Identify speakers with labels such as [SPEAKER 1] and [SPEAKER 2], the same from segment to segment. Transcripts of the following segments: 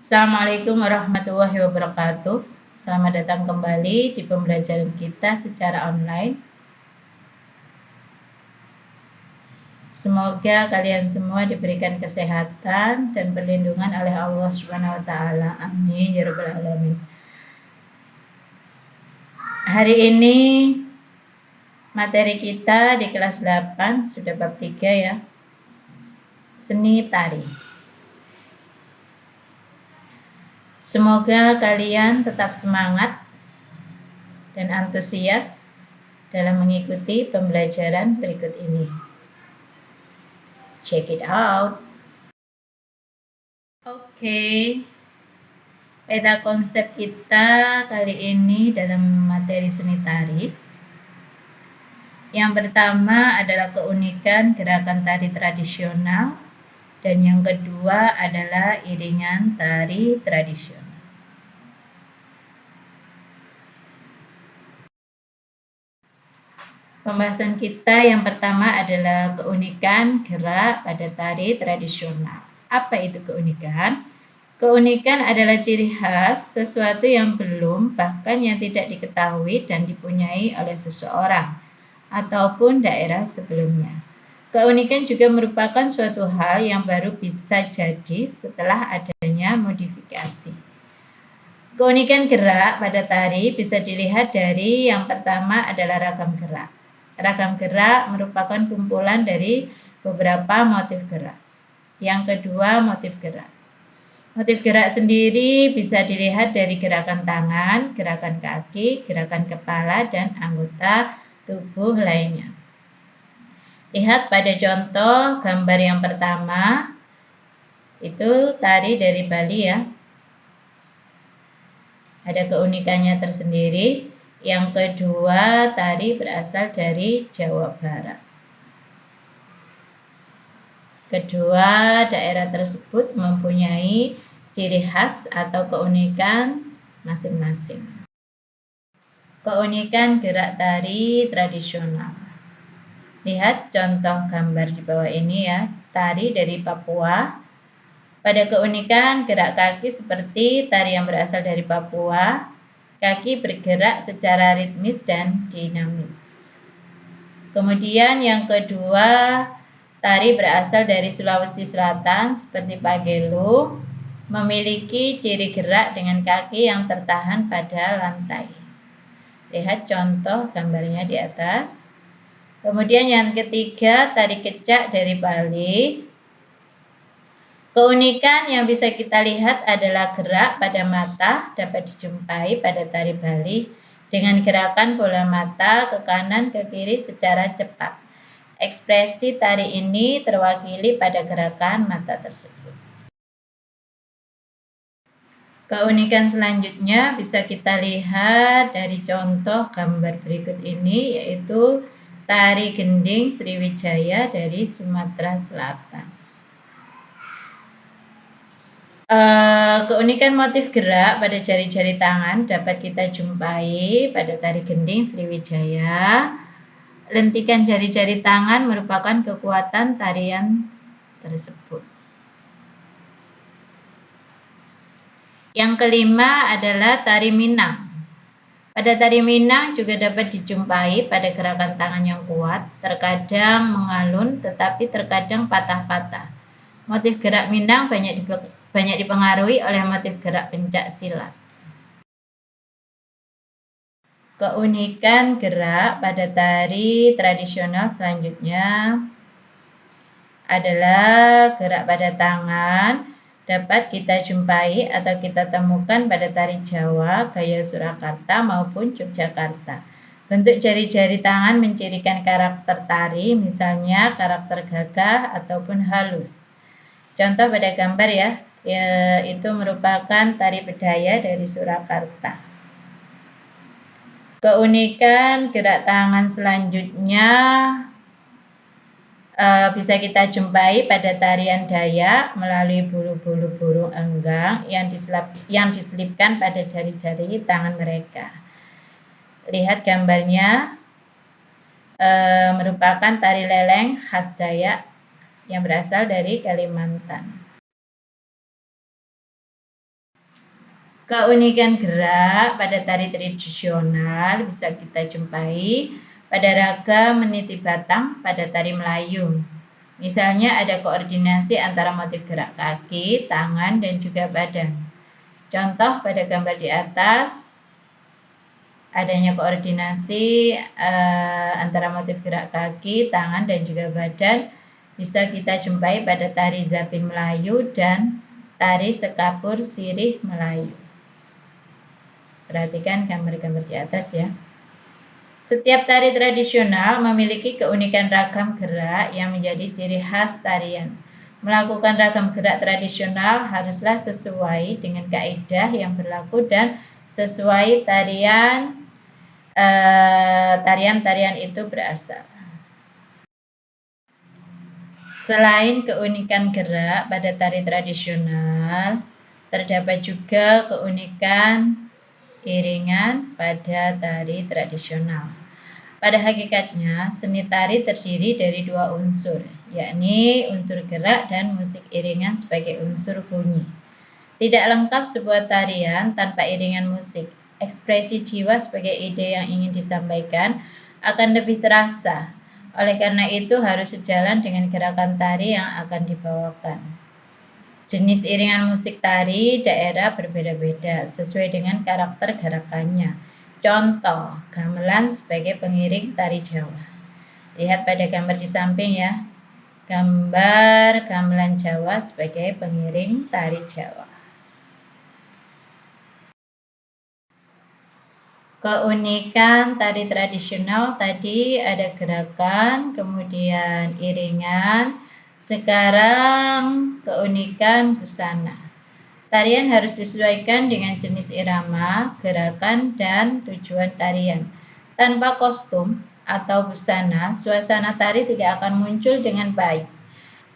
[SPEAKER 1] Assalamualaikum warahmatullahi wabarakatuh. Selamat datang kembali di pembelajaran kita secara online. Semoga kalian semua diberikan kesehatan dan perlindungan oleh Allah Subhanahu wa taala. Amin ya rabbal alamin. Hari ini materi kita di kelas 8 sudah bab 3 ya. Seni tari. Semoga kalian tetap semangat dan antusias dalam mengikuti pembelajaran berikut ini. Check it out. Oke, peta konsep kita kali ini dalam materi seni tari. Yang pertama adalah keunikan gerakan tari tradisional, dan yang kedua adalah iringan tari tradisional. Pembahasan kita yang pertama adalah keunikan gerak pada tari tradisional. Apa itu keunikan? Keunikan adalah ciri khas sesuatu yang belum, bahkan yang tidak diketahui dan dipunyai oleh seseorang ataupun daerah sebelumnya. Keunikan juga merupakan suatu hal yang baru bisa jadi setelah adanya modifikasi. Keunikan gerak pada tari bisa dilihat dari yang pertama adalah ragam gerak. Ragam gerak merupakan kumpulan dari beberapa motif gerak. Yang kedua, motif gerak. Motif gerak sendiri bisa dilihat dari gerakan tangan, gerakan kaki, gerakan kepala, dan anggota tubuh lainnya. Lihat pada contoh gambar yang pertama, itu tari dari Bali ya. Ada keunikannya tersendiri. Yang kedua, tari berasal dari Jawa Barat. Kedua, daerah tersebut mempunyai ciri khas atau keunikan masing-masing. Keunikan gerak tari tradisional. Lihat contoh gambar di bawah ini ya, tari dari Papua. Pada keunikan gerak kaki seperti tari yang berasal dari Papua, kaki bergerak secara ritmis dan dinamis. Kemudian yang kedua, tari berasal dari Sulawesi Selatan seperti Pagelo, memiliki ciri gerak dengan kaki yang tertahan pada lantai. Lihat contoh gambarnya di atas. Kemudian yang ketiga, tari kecak dari Bali. Keunikan yang bisa kita lihat adalah gerak pada mata dapat dijumpai pada tari Bali dengan gerakan bola mata ke kanan ke kiri secara cepat. Ekspresi tari ini terwakili pada gerakan mata tersebut. Keunikan selanjutnya bisa kita lihat dari contoh gambar berikut ini, yaitu tari gending Sriwijaya dari Sumatera Selatan. Keunikan motif gerak pada jari-jari tangan dapat kita jumpai pada tari gending Sriwijaya. Lentikan jari-jari tangan merupakan kekuatan tarian tersebut. Yang kelima adalah tari Minang. Pada tari Minang juga dapat dijumpai pada gerakan tangan yang kuat, terkadang mengalun tetapi terkadang patah-patah. Motif gerak Minang banyak dipengaruhi oleh motif gerak pencak silat. Keunikan gerak pada tari tradisional selanjutnya adalah gerak pada tangan dapat kita jumpai atau kita temukan pada tari Jawa, gaya Surakarta maupun Yogyakarta. Bentuk jari-jari tangan mencirikan karakter tari, misalnya karakter gagah ataupun halus. Contoh pada gambar ya, itu merupakan tari bedaya dari Surakarta. Keunikan gerak tangan selanjutnya bisa kita jumpai pada tarian Dayak melalui bulu-bulu burung enggang yang diselipkan pada jari-jari tangan mereka. Lihat gambarnya, merupakan tari leleng khas Dayak yang berasal dari Kalimantan. Keunikan gerak pada tari tradisional bisa kita jumpai pada ragam meniti batang pada tari Melayu. Misalnya ada koordinasi antara motif gerak kaki, tangan, dan juga badan. Contoh pada gambar di atas, adanya koordinasi antara motif gerak kaki, tangan, dan juga badan bisa kita jumpai pada tari Zapin Melayu dan tari Sekapur Sirih Melayu. Perhatikan gambar-gambar di atas ya. Setiap tari tradisional memiliki keunikan ragam gerak yang menjadi ciri khas tarian. Melakukan ragam gerak tradisional haruslah sesuai dengan kaidah yang berlaku dan sesuai tarian itu berasal. Selain keunikan gerak pada tari tradisional, terdapat juga keunikan iringan pada tari tradisional. Pada hakikatnya, seni tari terdiri dari dua unsur, yakni unsur gerak dan musik iringan sebagai unsur bunyi. Tidak lengkap sebuah tarian tanpa iringan musik. Ekspresi jiwa sebagai ide yang ingin disampaikan akan lebih terasa. Oleh karena itu harus sejalan dengan gerakan tari yang akan dibawakan. Jenis iringan musik tari daerah berbeda-beda sesuai dengan karakter gerakannya. Contoh, gamelan sebagai pengiring tari Jawa. Lihat pada gambar di samping ya. Gambar gamelan Jawa sebagai pengiring tari Jawa. Keunikan tari tradisional tadi ada gerakan, kemudian iringan. Sekarang keunikan busana. Tarian harus disesuaikan dengan jenis irama, gerakan, dan tujuan tarian. Tanpa kostum atau busana, suasana tari tidak akan muncul dengan baik.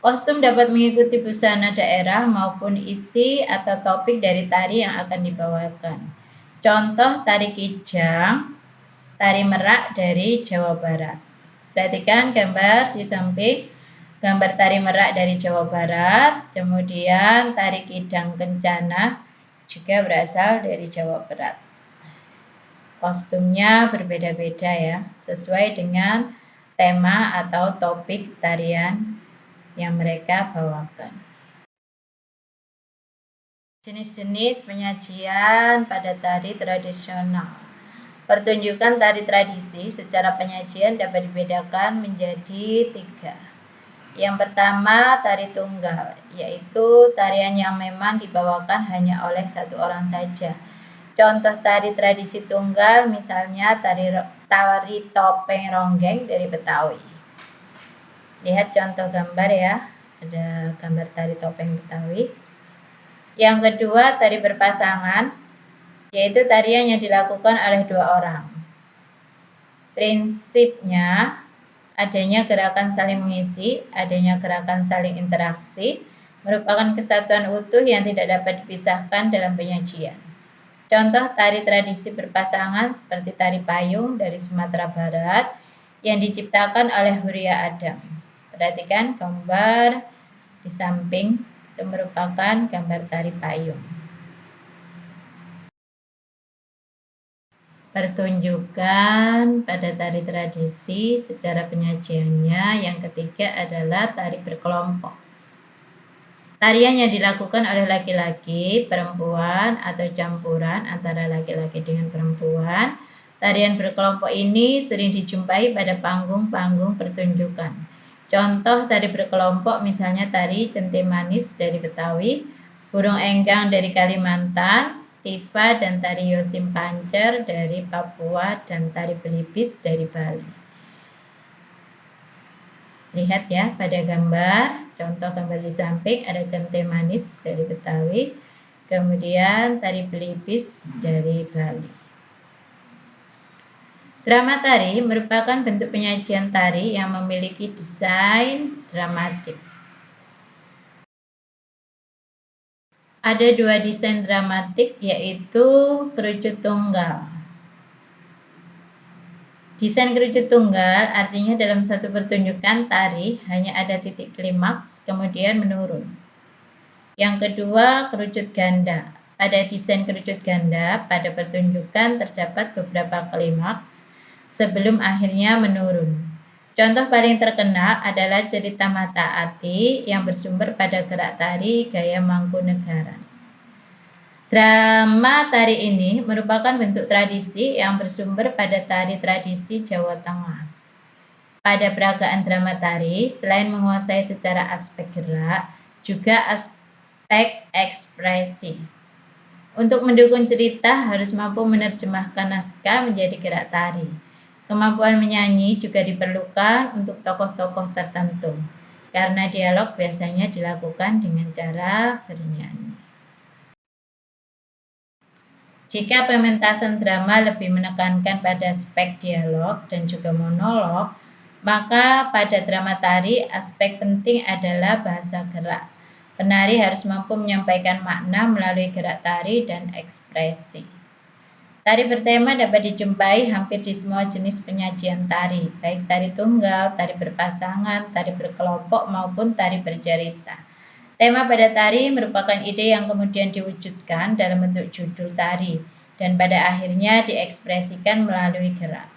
[SPEAKER 1] Kostum dapat mengikuti busana daerah maupun isi atau topik dari tari yang akan dibawakan. Contoh tari kijang, tari merak dari Jawa Barat. Perhatikan gambar di samping. Gambar tari merak dari Jawa Barat, kemudian tari kidang kencana juga berasal dari Jawa Barat. Kostumnya berbeda-beda ya, sesuai dengan tema atau topik tarian yang mereka bawakan. Jenis-jenis penyajian pada tari tradisional. Pertunjukan tari tradisi secara penyajian dapat dibedakan menjadi 3. Yang pertama, tari tunggal, yaitu tarian yang memang dibawakan hanya oleh satu orang saja. Contoh tari tradisi tunggal misalnya tari topeng ronggeng dari Betawi. Lihat contoh gambar ya, ada gambar tari topeng Betawi. Yang kedua, tari berpasangan, yaitu tarian yang dilakukan oleh 2 orang. Prinsipnya, adanya gerakan saling mengisi, adanya gerakan saling interaksi, merupakan kesatuan utuh yang tidak dapat dipisahkan dalam penyajian. Contoh tari tradisi berpasangan seperti tari payung dari Sumatera Barat yang diciptakan oleh Huria Adam. Perhatikan gambar di samping, itu merupakan gambar tari payung. Pertunjukan pada tari tradisi secara penyajiannya. Yang ketiga adalah tari berkelompok. Tarian yang dilakukan oleh laki-laki, perempuan, atau campuran antara laki-laki dengan perempuan. Tarian berkelompok ini sering dijumpai pada panggung-panggung pertunjukan. Contoh tari berkelompok misalnya tari Centil Manis dari Betawi, Burung Enggang dari Kalimantan, Tifa dan tari Yosim Pancer dari Papua, dan tari Belibis dari Bali. Lihat ya pada gambar, contoh gambar di samping ada Centil Manis dari Betawi, kemudian tari Belibis dari Bali. Drama tari merupakan bentuk penyajian tari yang memiliki desain dramatik. Ada 2 desain dramatik, yaitu kerucut tunggal. Desain kerucut tunggal artinya dalam satu pertunjukan tari hanya ada titik klimaks kemudian menurun. Yang kedua, kerucut ganda. Pada desain kerucut ganda, pada pertunjukan terdapat beberapa klimaks sebelum akhirnya menurun. Contoh paling terkenal adalah cerita Mata Ati yang bersumber pada gerak tari gaya Mangkunegaran. Drama tari ini merupakan bentuk tradisi yang bersumber pada tari tradisi Jawa Tengah. Pada peragaan drama tari, selain menguasai secara aspek gerak, juga aspek ekspresi. Untuk mendukung cerita harus mampu menerjemahkan naskah menjadi gerak tari. Kemampuan menyanyi juga diperlukan untuk tokoh-tokoh tertentu, karena dialog biasanya dilakukan dengan cara bernyanyi. Jika pementasan drama lebih menekankan pada aspek dialog dan juga monolog, maka pada drama tari aspek penting adalah bahasa gerak. Penari harus mampu menyampaikan makna melalui gerak tari dan ekspresi. Tari bertema dapat dijumpai hampir di semua jenis penyajian tari, baik tari tunggal, tari berpasangan, tari berkelompok, maupun tari bercerita. Tema pada tari merupakan ide yang kemudian diwujudkan dalam bentuk judul tari dan pada akhirnya diekspresikan melalui gerak.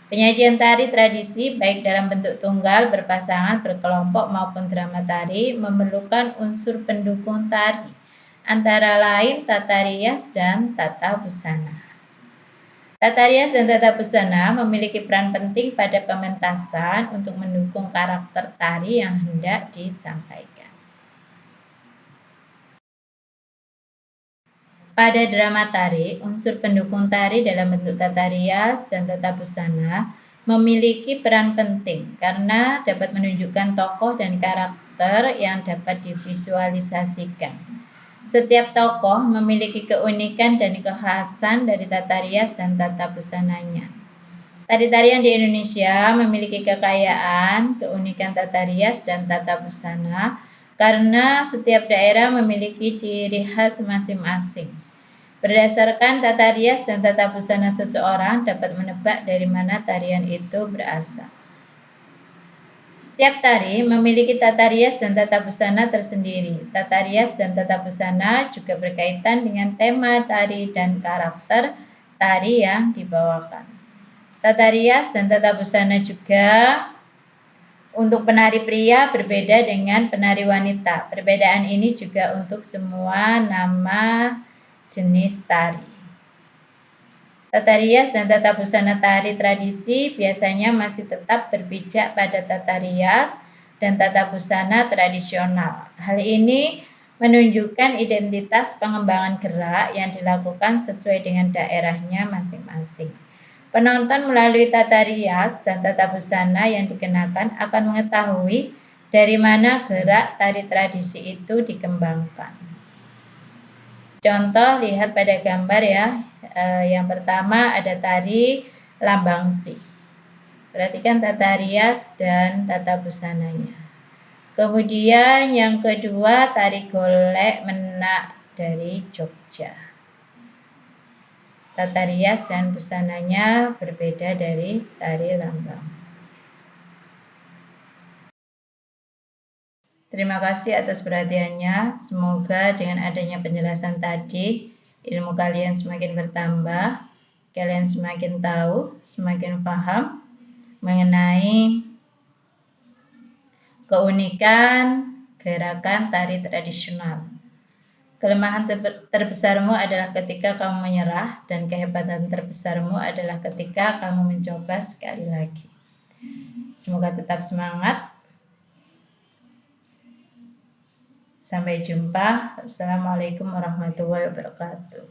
[SPEAKER 1] Penyajian tari tradisi baik dalam bentuk tunggal, berpasangan, berkelompok maupun drama tari memerlukan unsur pendukung tari, antara lain tata rias dan tata busana. Tata rias dan tata busana memiliki peran penting pada pementasan untuk mendukung karakter tari yang hendak disampaikan. Pada drama tari, unsur pendukung tari dalam bentuk tata rias dan tata busana memiliki peran penting karena dapat menunjukkan tokoh dan karakter yang dapat divisualisasikan. Setiap tokoh memiliki keunikan dan kekhasan dari tata rias dan tata busananya. Tari-tarian di Indonesia memiliki kekayaan, keunikan tata rias dan tata busana karena setiap daerah memiliki ciri khas masing-masing. Berdasarkan tata rias dan tata busana seseorang dapat menebak dari mana tarian itu berasal. Setiap tari memiliki tata rias dan tata busana tersendiri. Tata rias dan tata busana juga berkaitan dengan tema tari dan karakter tari yang dibawakan. Tata rias dan tata busana juga untuk penari pria berbeda dengan penari wanita. Perbedaan ini juga untuk semua nama jenis tari. Tata rias dan tata busana tari tradisi biasanya masih tetap berpijak pada tata rias dan tata busana tradisional. Hal ini menunjukkan identitas pengembangan gerak yang dilakukan sesuai dengan daerahnya masing-masing. Penonton melalui tata rias dan tata busana yang dikenakan akan mengetahui dari mana gerak tari tradisi itu dikembangkan. Contoh lihat pada gambar ya. Yang pertama ada tari Lambangsi. Perhatikan tata rias dan tata busananya. Kemudian yang kedua tari Golek Menak dari Jogja. Tata rias dan busananya berbeda dari tari Lambangsi. Terima kasih atas perhatiannya. Semoga dengan adanya penjelasan tadi, ilmu kalian semakin bertambah, kalian semakin tahu, semakin paham mengenai keunikan gerakan tari tradisional. Kelemahan terbesarmu adalah ketika kamu menyerah, dan kehebatan terbesarmu adalah ketika kamu mencoba sekali lagi. Semoga tetap semangat. Sampai jumpa. Assalamualaikum warahmatullahi wabarakatuh.